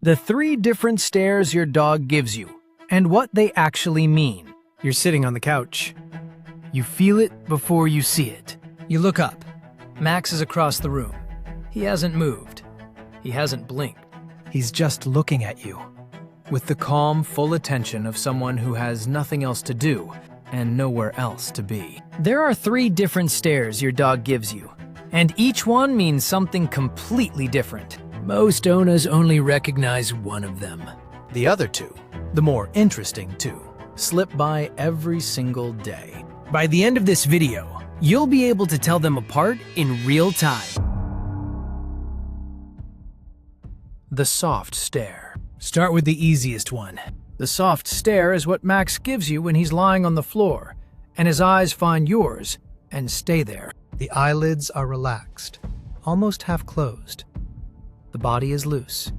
The 3 different stares your dog gives you, and what they actually mean. You're sitting on the couch. You feel it before you see it. You look up. Max is across the room. He hasn't moved. He hasn't blinked. He's just looking at you, with the calm, full attention of someone who has nothing else to do and nowhere else to be. There are 3 different stares your dog gives you, and each one means something completely different. Most owners only recognize one of them. The other 2, the more interesting 2, slip by every single day. By the end of this video, you'll be able to tell them apart in real time. The soft stare. Start with the easiest one. The soft stare is what Max gives you when he's lying on the floor, and his eyes find yours and stay there. The eyelids are relaxed, almost half closed. The body is loose.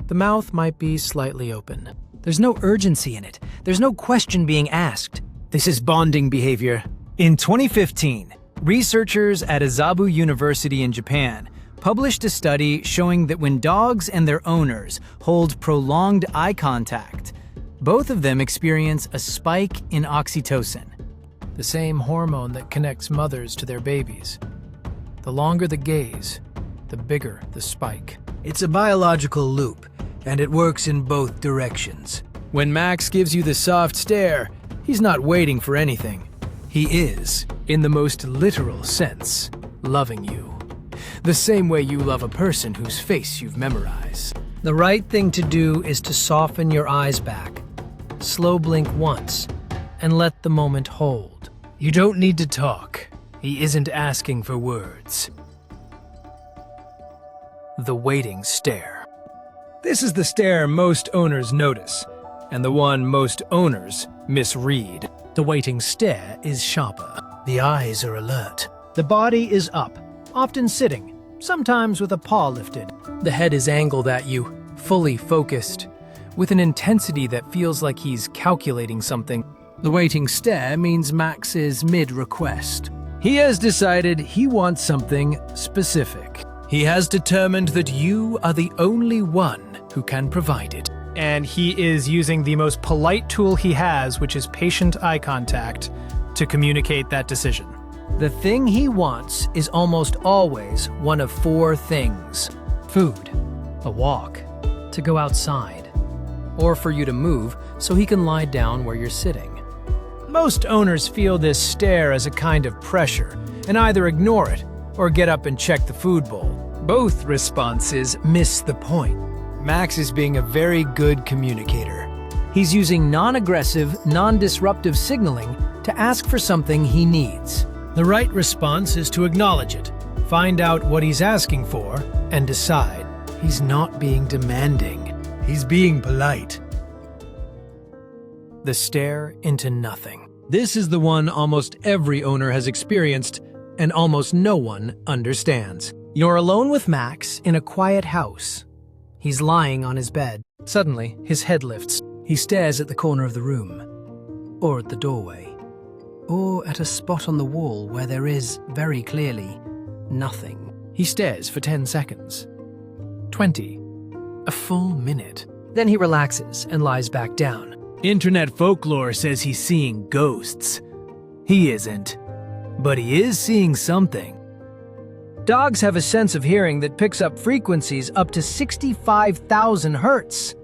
The mouth might be slightly open. There's no urgency in it. There's no question being asked. This is bonding behavior. In 2015, researchers at Azabu University in Japan published a study showing that when dogs and their owners hold prolonged eye contact, both of them experience a spike in oxytocin, the same hormone that connects mothers to their babies. The longer the gaze, the bigger the spike. It's a biological loop, and it works in both directions. When Max gives you the soft stare, he's not waiting for anything. He is, in the most literal sense, loving you. The same way you love a person whose face you've memorized. The right thing to do is to soften your eyes back, slow blink once, and let the moment hold. You don't need to talk. He isn't asking for words. The waiting stare. This is the stare most owners notice, and the one most owners misread. The waiting stare is sharper. The eyes are alert. The body is up, often sitting, sometimes with a paw lifted. The head is angled at you, fully focused, with an intensity that feels like he's calculating something. The waiting stare means Max is mid-request. He has decided he wants something specific. He has determined that you are the only one who can provide it. And he is using the most polite tool he has, which is patient eye contact, to communicate that decision. The thing he wants is almost always one of 4 things: food, a walk, to go outside, or for you to move so he can lie down where you're sitting. Most owners feel this stare as a kind of pressure and either ignore it or get up and check the food bowl. Both responses miss the point. Max is being a very good communicator. He's using non-aggressive, non-disruptive signaling to ask for something he needs. The right response is to acknowledge it, find out what he's asking for, and decide. He's not being demanding. He's being polite. The stare into nothing. This is the one almost every owner has experienced, and almost no one understands. You're alone with Max in a quiet house. He's lying on his bed. Suddenly, his head lifts. He stares at the corner of the room, or at the doorway, or at a spot on the wall where there is, very clearly, nothing. He stares for 10 seconds. 20. A full minute. Then he relaxes and lies back down. Internet folklore says he's seeing ghosts. He isn't. But he is seeing something. Dogs have a sense of hearing that picks up frequencies up to 65,000 hertz.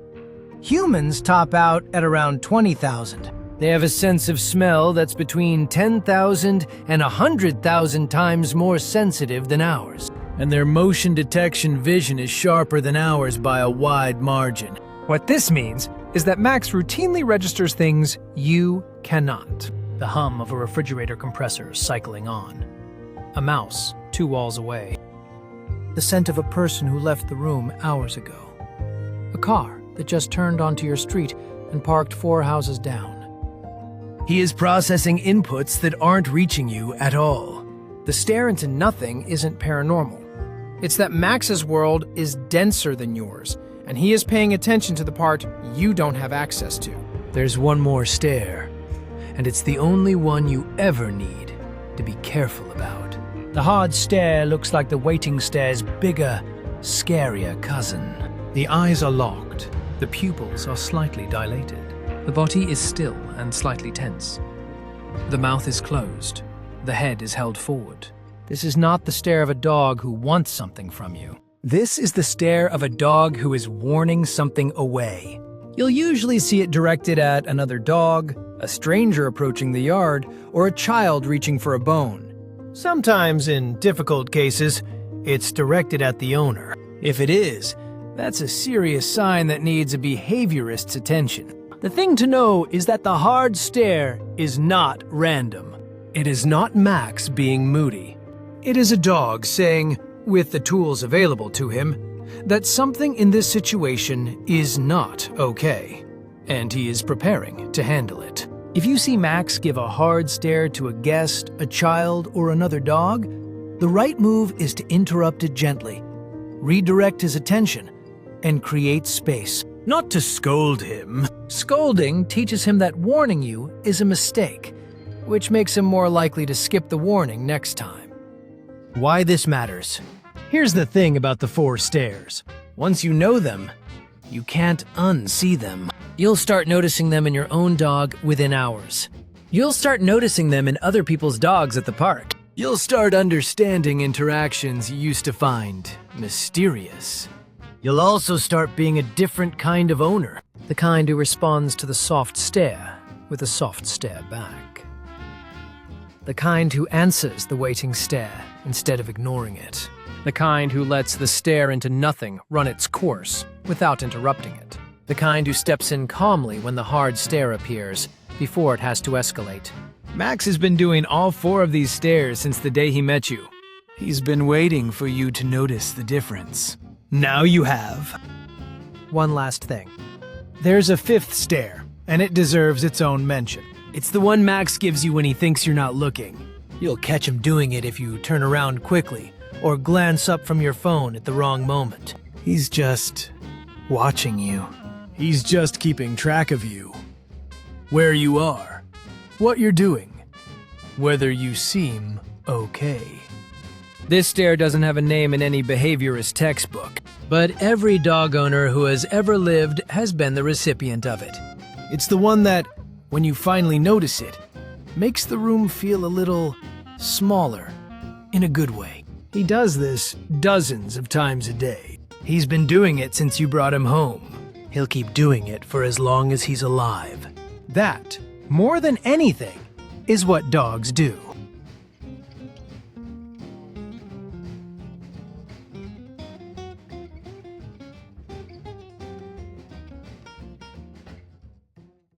Humans top out at around 20,000. They have a sense of smell that's between 10,000 and 100,000 times more sensitive than ours. And their motion detection vision is sharper than ours by a wide margin. What this means is that Max routinely registers things you cannot. The hum of a refrigerator compressor cycling on. A mouse 2 walls away. The scent of a person who left the room hours ago. A car that just turned onto your street and parked 4 houses down. He is processing inputs that aren't reaching you at all. The stare into nothing isn't paranormal. It's that Max's world is denser than yours, and he is paying attention to the part you don't have access to. There's one more stare, and it's the only one you ever need to be careful about. The hard stare looks like the waiting stare's bigger, scarier cousin. The eyes are locked. The pupils are slightly dilated. The body is still and slightly tense. The mouth is closed. The head is held forward. This is not the stare of a dog who wants something from you. This is the stare of a dog who is warning something away. You'll usually see it directed at another dog, a stranger approaching the yard, or a child reaching for a bone. Sometimes, in difficult cases, it's directed at the owner. If it is, that's a serious sign that needs a behaviorist's attention. The thing to know is that the hard stare is not random. It is not Max being moody. It is a dog saying, with the tools available to him, that something in this situation is not okay, and he is preparing to handle it. If you see Max give a hard stare to a guest, a child, or another dog, the right move is to interrupt it gently, redirect his attention, and create space. Not to scold him. Scolding teaches him that warning you is a mistake, which makes him more likely to skip the warning next time. Why this matters. Here's the thing about the 4 stares. Once you know them, you can't unsee them. You'll start noticing them in your own dog within hours. You'll start noticing them in other people's dogs at the park. You'll start understanding interactions you used to find mysterious. You'll also start being a different kind of owner. The kind who responds to the soft stare with a soft stare back. The kind who answers the waiting stare instead of ignoring it. The kind who lets the stare into nothing run its course without interrupting it. The kind who steps in calmly when the hard stare appears before it has to escalate. Max has been doing all 4 of these stares since the day he met you. He's been waiting for you to notice the difference. Now you have. One last thing. There's a 5th stare, and it deserves its own mention. It's the one Max gives you when he thinks you're not looking. You'll catch him doing it if you turn around quickly or glance up from your phone at the wrong moment. He's just watching you. He's just keeping track of you. Where you are, what you're doing, whether you seem okay. This stare doesn't have a name in any behaviorist textbook, but every dog owner who has ever lived has been the recipient of it. It's the one that, when you finally notice it, makes the room feel a little smaller, in a good way. He does this dozens of times a day. He's been doing it since you brought him home. He'll keep doing it for as long as he's alive. That, more than anything, is what dogs do.